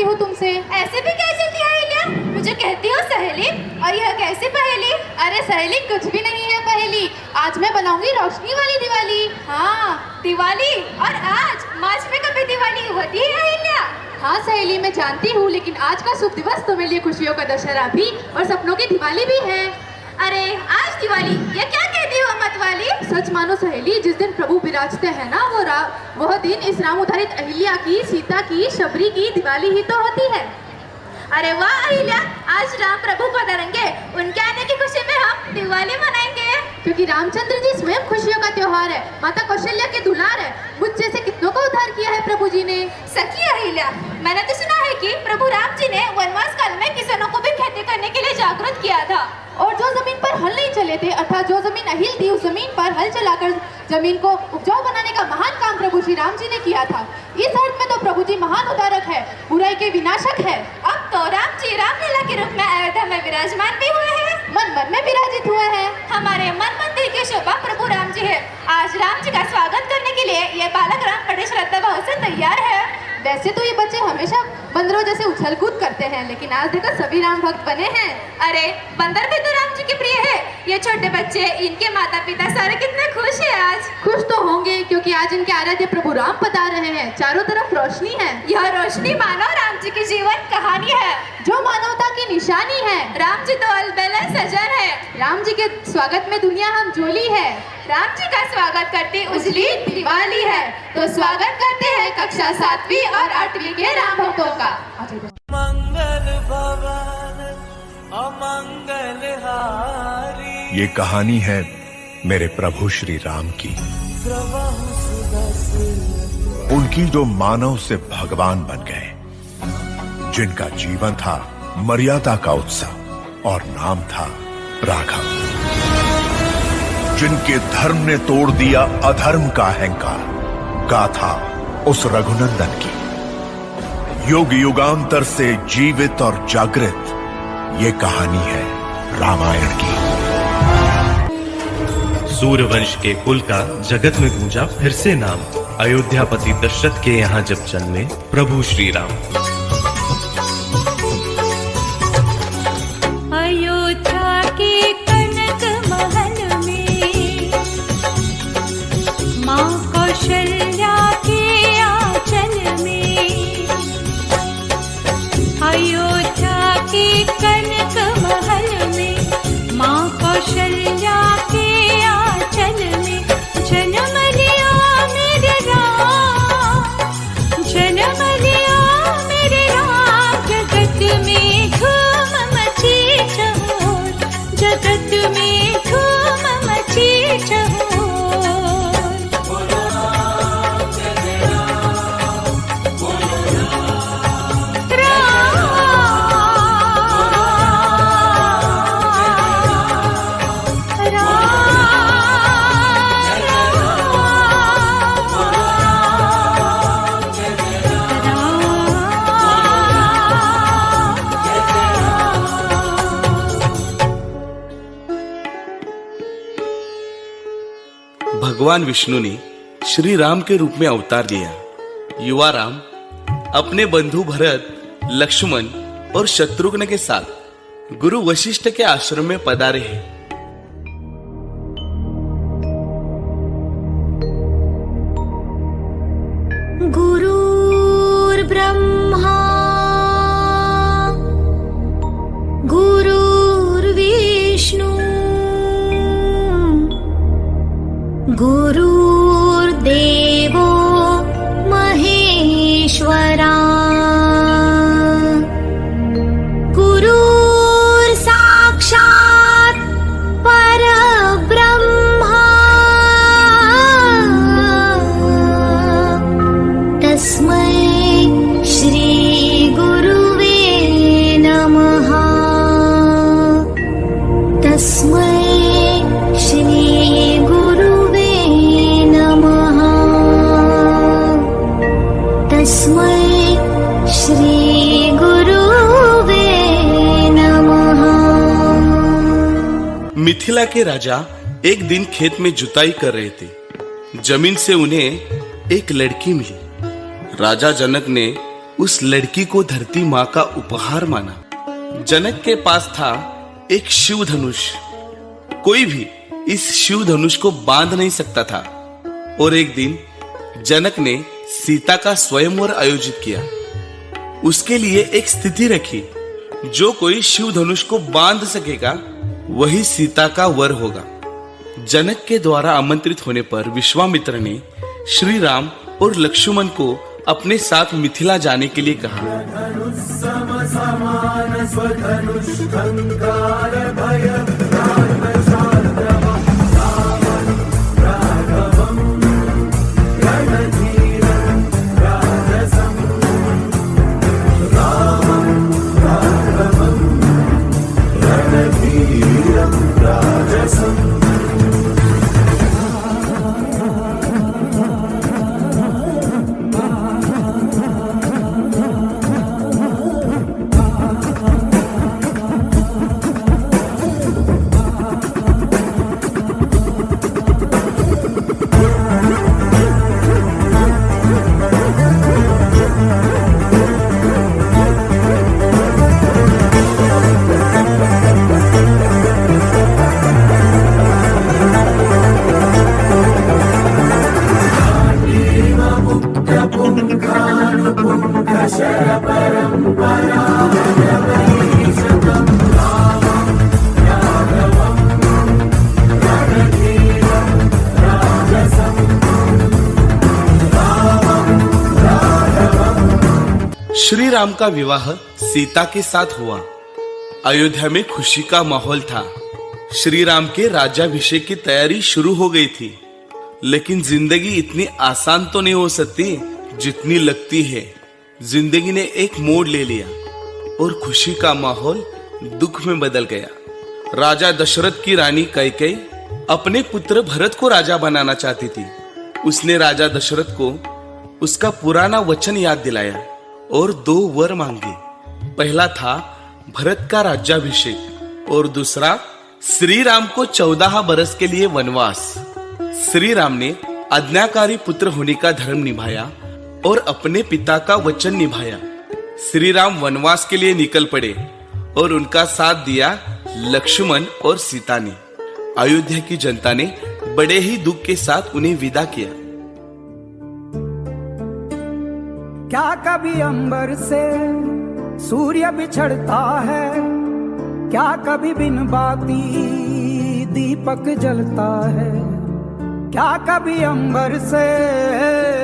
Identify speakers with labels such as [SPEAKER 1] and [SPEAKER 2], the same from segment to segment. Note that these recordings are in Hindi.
[SPEAKER 1] हूँ तुमसे।
[SPEAKER 2] ऐसे भी कह सकती है अहिल्या? मुझे कहती हो सहेली, और यह कैसी पहेली?
[SPEAKER 1] अरे सहेली कुछ भी नहीं है पहेली, आज मैं बनाऊंगी रोशनी वाली दिवाली।
[SPEAKER 2] हाँ दिवाली, और आज मार्च में कभी दिवाली होती है अहिल्या?
[SPEAKER 1] हाँ सहेली मैं जानती हूँ, लेकिन आज का शुभ दिवस तो मेरे लिए खुशियों का दशहरा भी और सपनों की दिवाली भी है।
[SPEAKER 2] अरे आज दिवाली, ये क्या कहती हो मतवाली?
[SPEAKER 1] सच मानो सहेली, जिस दिन प्रभु विराजते हैं ना वह दिन इस राम उधारित अहिल्या की, सीता की, शबरी की दिवाली ही तो होती है।
[SPEAKER 2] अरे वाह अहिल्या, आज राम प्रभु पधारेंगे, उनके आने की खुशी में हम दिवाली मनाएंगे।
[SPEAKER 1] क्योंकि रामचंद्र जी स्वयं खुशियों का त्योहार है, माता कौशल्या के दुलार है। मुझ जैसे कितनों का उद्धार किया है प्रभु जी ने।
[SPEAKER 2] सखी अहिल्या, मैंने तो सुना है कि प्रभु राम जी ने वनवास काल में किसानों को भी खेती करने के लिए जागरूक किया था,
[SPEAKER 1] और जो जमीन पर हल नहीं चले थे, अर्थात जो जमीन अहिल थी, उस जमीन पर हल चलाकर जमीन को उपजाऊ बनाने का महान काम प्रभु श्री राम जी ने किया था। इस अर्थ में तो प्रभु जी महान उद्धारक है, बुराई के विनाशक है।
[SPEAKER 2] अब तो राम जी रामलीला के रूप में अयोध्या में विराजमान भी हुए हैं,
[SPEAKER 1] मन मन में विराजित हुए हैं।
[SPEAKER 2] हमारे मन मंदिर की शोभा प्रभु राम जी है। आज राम जी का स्वागत करने के लिए ये बालक राम बड़े श्रद्धा भाव से तैयार है।
[SPEAKER 1] वैसे तो ये बच्चे हमेशा बंदरों जैसे उछल कूद करते हैं, लेकिन आज देखो सभी राम भक्त बने हैं।
[SPEAKER 2] अरे बंदर भी तो राम जी के प्रिय है। ये छोटे बच्चे, इनके माता पिता सारे कितने खुश हैं आज।
[SPEAKER 1] खुश तो होंगे, क्योंकि आज इनके आराध्य प्रभु राम पधार रहे हैं। चारों तरफ रोशनी है।
[SPEAKER 2] यह रोशनी मानव राम जी की जीवन कहानी है,
[SPEAKER 1] जो मानवता की निशानी है।
[SPEAKER 2] राम जी तो अलबेला सजन है।
[SPEAKER 1] राम जी के स्वागत में दुनिया हम जोली है।
[SPEAKER 2] राम जी का स्वागत करती उजली दिवाली है। तो स्वागत करते हैं कक्षा 7वीं और 8वीं के राम भक्तों का।
[SPEAKER 3] मंगल भवन अमंगल हारी।
[SPEAKER 4] ये कहानी है मेरे प्रभु श्री राम की, उनकी जो मानव से भगवान बन गए, जिनका जीवन था मर्यादा का उत्सव और नाम था राघव, जिनके धर्म ने तोड़ दिया अधर्म का अहंकार। गाथा उस रघुनंदन की, युग युगांतर से जीवित और जागृत ये कहानी है रामायण की।
[SPEAKER 5] सूर्यवंश के कुल का जगत में गूंजा फिर से नाम। अयोध्यापति दशरथ के यहाँ जब जन्मे प्रभु श्री राम।
[SPEAKER 6] अयोध्या के कनक महल में माँ कौशल्या के आंचल में, अयोध्या के कनक महल में माँ कौशल्या के आंचल में जन्म लिया मेरे राम, जन्म लिया मेरे राम। जगत में धूम मची चहुर, जगत में धूम मची चहुर।
[SPEAKER 7] भगवान विष्णु ने श्री राम के रूप में अवतार लिया। युवा राम अपने बंधु भरत, लक्ष्मण और शत्रुघ्न के साथ गुरु वशिष्ठ के आश्रम में पधारे हैं।
[SPEAKER 6] गुरुर्ब्रह्मा गुरुर्विष्णु गुरुर्देवो महेश्वरा, गुरुर्साक्षात् परब्रह्मा, तस्मै श्री गुरुवे नमः, तस्मै श्री गुरुवे नमः, तस्मै श्री गुरुवे नमः।
[SPEAKER 7] मिथिला के राजा एक दिन खेत में जुताई कर रहे थे। जमीन से उन्हें एक लड़की मिली। राजा जनक ने उस लड़की को धरती माँ का उपहार माना। जनक के पास था एक शिव धनुष। कोई भी इस शिव धनुष को बांध नहीं सकता था। और एक दिन जनक ने सीता का स्वयंवर आयोजित किया। उसके लिए एक स्थिति रखी, जो कोई शिव धनुष को बांध सकेगा वही सीता का वर होगा। जनक के द्वारा आमंत्रित होने पर विश्वामित्र ने श्री राम और लक्ष्मण को अपने साथ मिथिला जाने के लिए कहा। श्री राम का विवाह सीता के साथ हुआ। अयोध्या में खुशी का माहौल था। श्री राम के राज्याभिषेक की तैयारी शुरू हो गई थी। लेकिन जिंदगी इतनी आसान तो नहीं हो सकती जितनी लगती है। जिंदगी ने एक मोड़ ले लिया और खुशी का माहौल दुख में बदल गया। राजा दशरथ की रानी कैकेयी अपने पुत्र भरत को राजा बनाना चाहती थी। उसने राजा दशरथ को उसका पुराना वचन याद दिलाया और 2 वर मांगे। पहला था भरत का राज्याभिषेक और दूसरा श्री राम को 14 बरस के लिए वनवास। श्री राम ने आज्ञाकारी पुत्र होने का धर्म निभाया और अपने पिता का वचन निभाया। श्री राम वनवास के लिए निकल पड़े और उनका साथ दिया लक्ष्मण और सीता ने। अयोध्या की जनता ने बड़े ही दुख के साथ उन्हें विदा किया।
[SPEAKER 8] क्या कभी अंबर से सूर्य बिछड़ता है, क्या कभी बिन बाती दीपक जलता है। क्या कभी अंबर से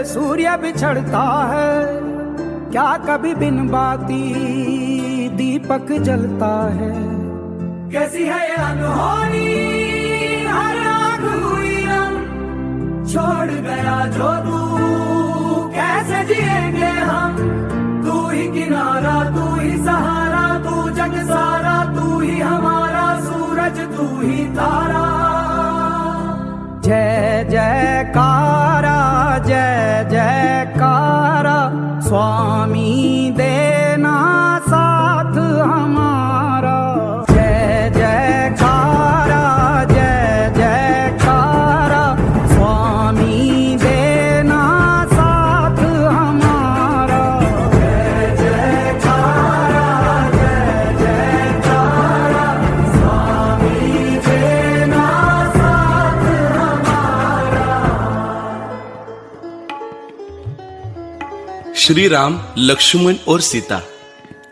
[SPEAKER 8] सूर्य बिछड़ता है, क्या कभी बिन बाती दीपक जलता है। कैसी है ये अनहोनी हर आग हुई रंग, छोड़ गया जो तू कैसे जिएंगे हम। तू ही किनारा, तू ही सहारा, तू जग सारा, तू ही हमारा सूरज, तू ही तारा। जय जयकारा, जय जयकारा, स्वामी देना साथ हमारा। जय जयकारा, जय जयकारा, स्वामी देना साथ हमारा। जय जयकारा, जय जयकारा, स्वामी देना साथ हमारा।
[SPEAKER 7] श्री राम, लक्ष्मण और सीता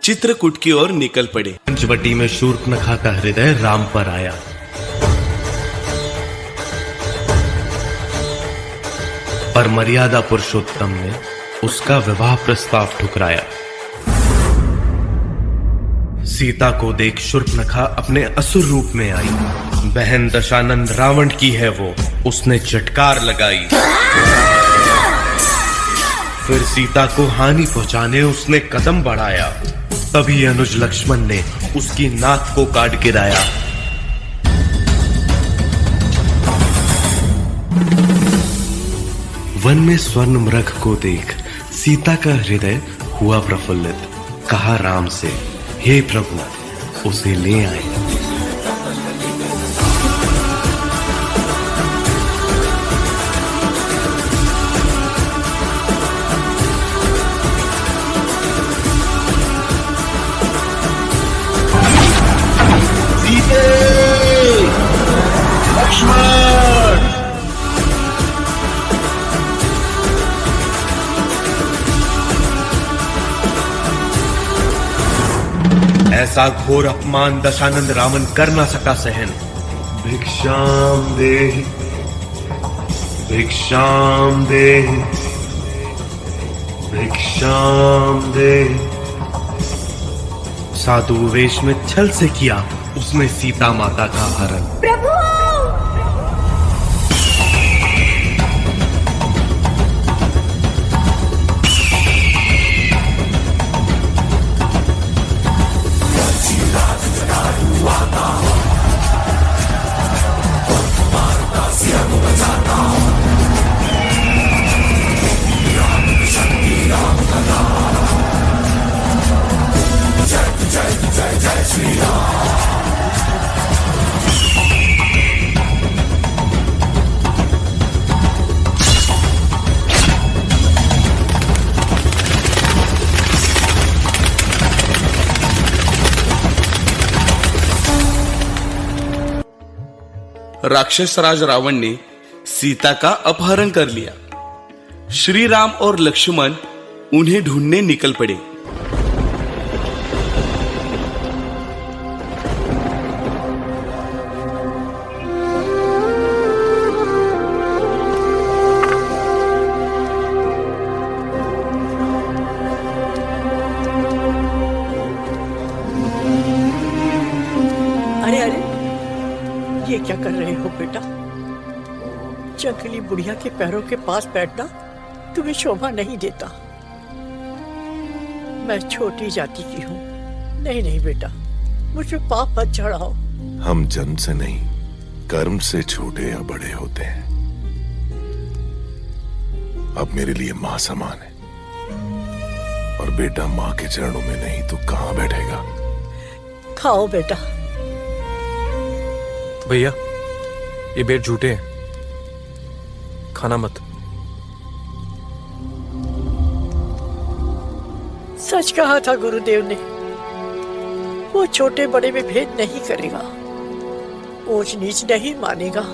[SPEAKER 7] चित्रकूट की ओर निकल पड़े।
[SPEAKER 5] पंचवटी में शूर्पणखा का हृदय राम पर आया। पर मर्यादा पुरुषोत्तम ने उसका विवाह प्रस्ताव ठुकराया। सीता को देख शूर्पणखा अपने असुर रूप में आई। बहन दशानंद रावण की है वो, उसने चटकार लगाई। फिर सीता को हानि पहुंचाने उसने कदम बढ़ाया। तभी अनुज लक्ष्मण ने उसकी नाक को काट गिराया। वन में स्वर्ण मृग को देख सीता का हृदय हुआ प्रफुल्लित। कहा राम से, हे प्रभु उसे ले आए। ऐसा घोर अपमान दशानंद रावण कर ना सका सहन। भिक्षाम देहि, भिक्षाम देहि, भिक्षाम देहि। साधु वेश में छल से किया उसने सीता माता का हरण।
[SPEAKER 6] प्रभु
[SPEAKER 7] राक्षस राज रावण ने सीता का अपहरण कर लिया। श्री राम और लक्ष्मण उन्हें ढूंढने निकल पड़े।
[SPEAKER 9] अरे अरे, ये क्या कर रहे हो बेटा? जंगली बुढ़िया के पैरों के पास बैठना तुम्हें शोभा नहीं देता। मैं छोटी जाति की हूँ। नहीं नहीं बेटा, मुझ पे पाप मत चढ़ाओ।
[SPEAKER 10] हम जन्म से नहीं, कर्म से छोटे या बड़े होते हैं। अब मेरे लिए माँ समान है, और बेटा माँ के चरणों में नहीं तो कहाँ बैठेगा?
[SPEAKER 9] खाओ बेटा।
[SPEAKER 11] भैया, ये बेट झूठे हैं, खाना मत।
[SPEAKER 9] सच कहा था गुरुदेव ने, वो छोटे बड़े में भेद नहीं करेगा, ऊंच नीच नहीं मानेगा।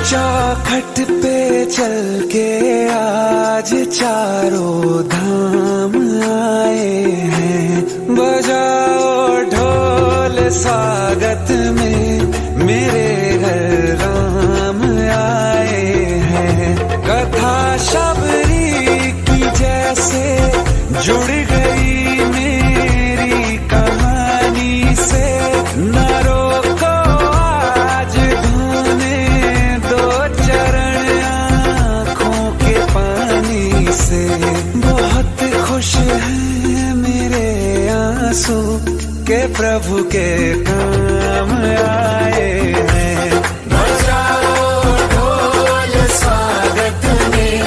[SPEAKER 3] चौखट पे चल के आज चारों धाम आए हैं। बजाओ ढोल स्वागत में, मेरे घर राम आए हैं। कथा शबरी की जैसे जुड़ गई मेरी कहानी से। न रोको आज धोने दो चरण आँखों के पानी से। बहुत खुश हैं मेरे आंसू के प्रभु के काम आए हैं। बजाओ ढोल स्वागत में,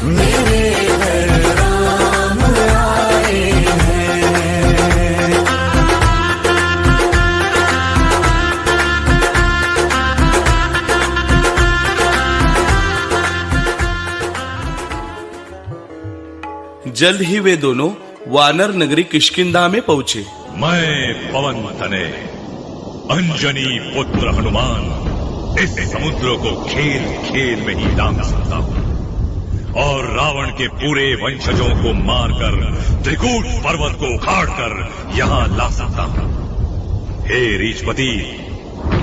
[SPEAKER 3] मेरे घर राम आए हैं।
[SPEAKER 7] जल्द ही वे दोनों वानर नगरी किष्किंधा में पहुंचे।
[SPEAKER 12] मैं पवन तने अंजनी पुत्र हनुमान इस समुद्र को खेल खेल में ही लांग सकता हूँ, और रावण के पूरे वंशजों को मारकर त्रिकूट पर्वत को उखाड़कर यहाँ ला सकता हूँ। हे रीछपति,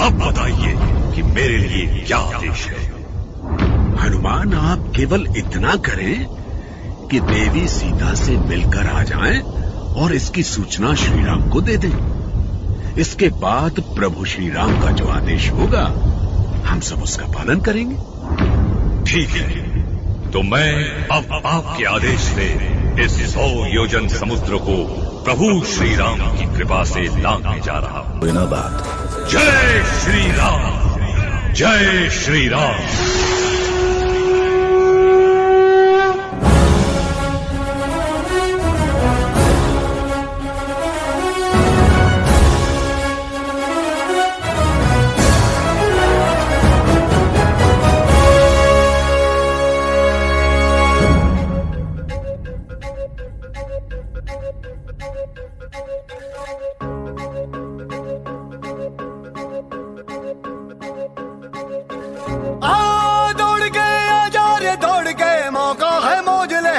[SPEAKER 12] अब बताइए कि मेरे लिए क्या आदेश है?
[SPEAKER 13] हनुमान, आप केवल इतना करें कि देवी सीता से मिलकर आ जाएं और इसकी सूचना श्री राम को दे दें। इसके बाद प्रभु श्री राम का जो आदेश होगा, हम सब उसका पालन करेंगे।
[SPEAKER 12] ठीक है, तो मैं अब आपके आदेश से इस 100 योजन समुद्र को प्रभु श्री राम की कृपा से लांघने जा रहा हूं।
[SPEAKER 10] बिना बात।
[SPEAKER 12] जय श्री राम, जय श्री राम।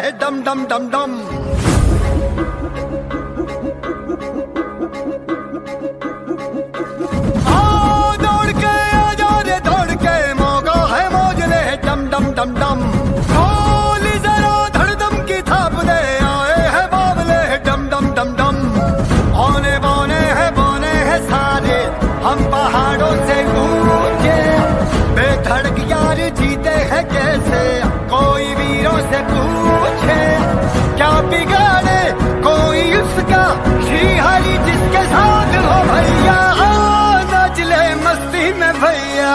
[SPEAKER 8] रहे डम डम डम डम। दौड़ के आजा रे दौड़ के, मौका है मौज ले डम डम डम डम। खोली जरा धड़दम की थाप दे, आए है बाबले डम डम डम डम। औने बौने है सारे हम पहाड़ों से ऊंचे, बेधड़क यार जीते हैं कैसे, कोई वीरों से पूछे। क्या बिगाड़े कोई उसका, श्री हरि जिसके साथ हो भैया। नाच ले मस्ती में भैया,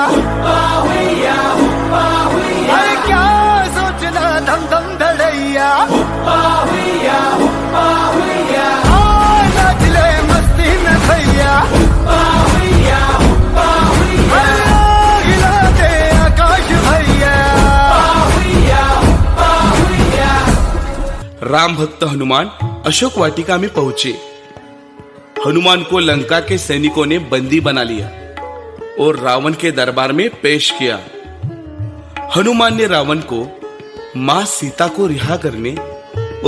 [SPEAKER 8] अरे क्या सोचना धम धम धड़ैया। नाच ले मस्ती में भैया, हिला दे आकाश भैया।
[SPEAKER 7] राम भक्त हनुमान अशोक वाटिका में पहुंचे। हनुमान को लंका के सैनिकों ने बंदी बना लिया और रावण के दरबार में पेश किया। हनुमान ने रावण को मां सीता को रिहा करने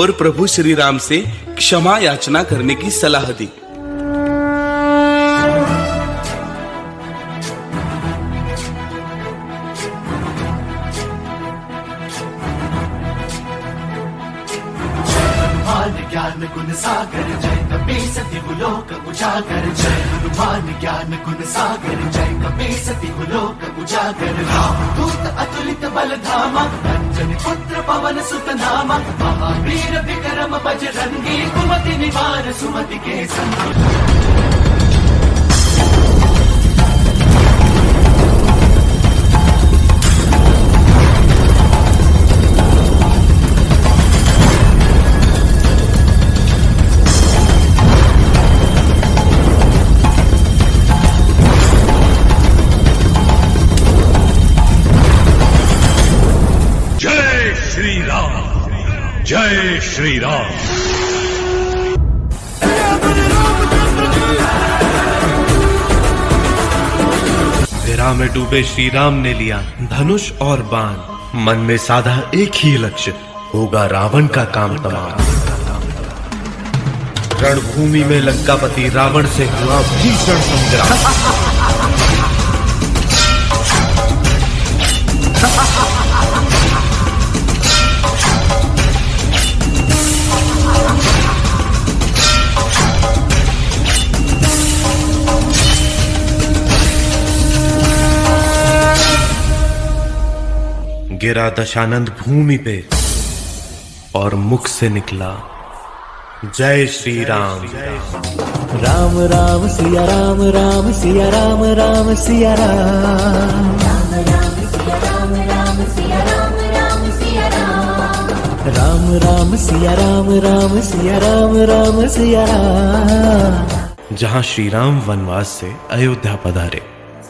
[SPEAKER 7] और प्रभु श्री राम से क्षमा याचना करने की सलाह दी।
[SPEAKER 3] ज्ञान गुण सागर जय कपीस तिहुलोक उजागर, जय हनुमान ज्ञान गुण सागर जय कपीस तिहुलोक उजागर। रामदूत अतुलित बल धामा, अंजनी पुत्र पवन सुत नामा। महावीर विक्रम बजरंगी, कुमति निवार सुमति के संग।
[SPEAKER 12] जय श्री राम।
[SPEAKER 5] विरह में डूबे श्री राम ने लिया धनुष और बाण, मन में साधा एक ही लक्ष्य, होगा रावण का काम तमाम। रणभूमि में लंकापति रावण से हुआ भीषण संग्राम। गिरा दशानंद भूमि पे और मुख से निकला जय श्री राम।
[SPEAKER 3] राम राम सिया राम, राम सिया राम, राम सिया राम। राम राम सिया राम, राम सिया राम, राम सिया राम। राम राम सिया राम, राम सिया राम, राम सिया राम।
[SPEAKER 5] जहां श्री राम वनवास से अयोध्या पधारे,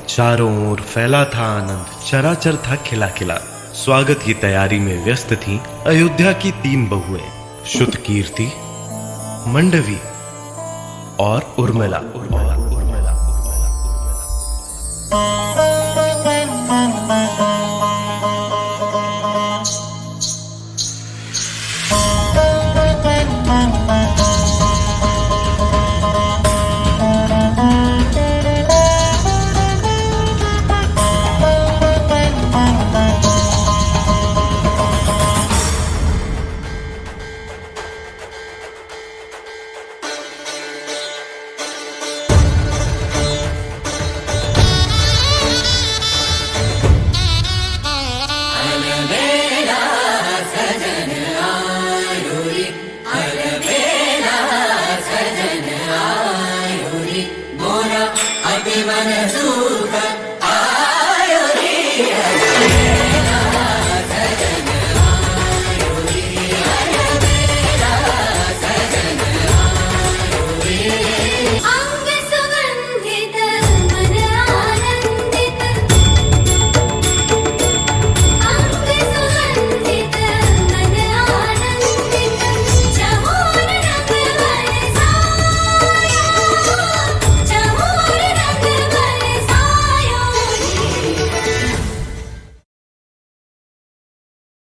[SPEAKER 5] चारों ओर फैला था आनंद, चराचर था खिला खिला। स्वागत की तैयारी में व्यस्त थीं अयोध्या की 3 बहुएं, श्रुतकीर्ति, मंडवी और उर्मिला।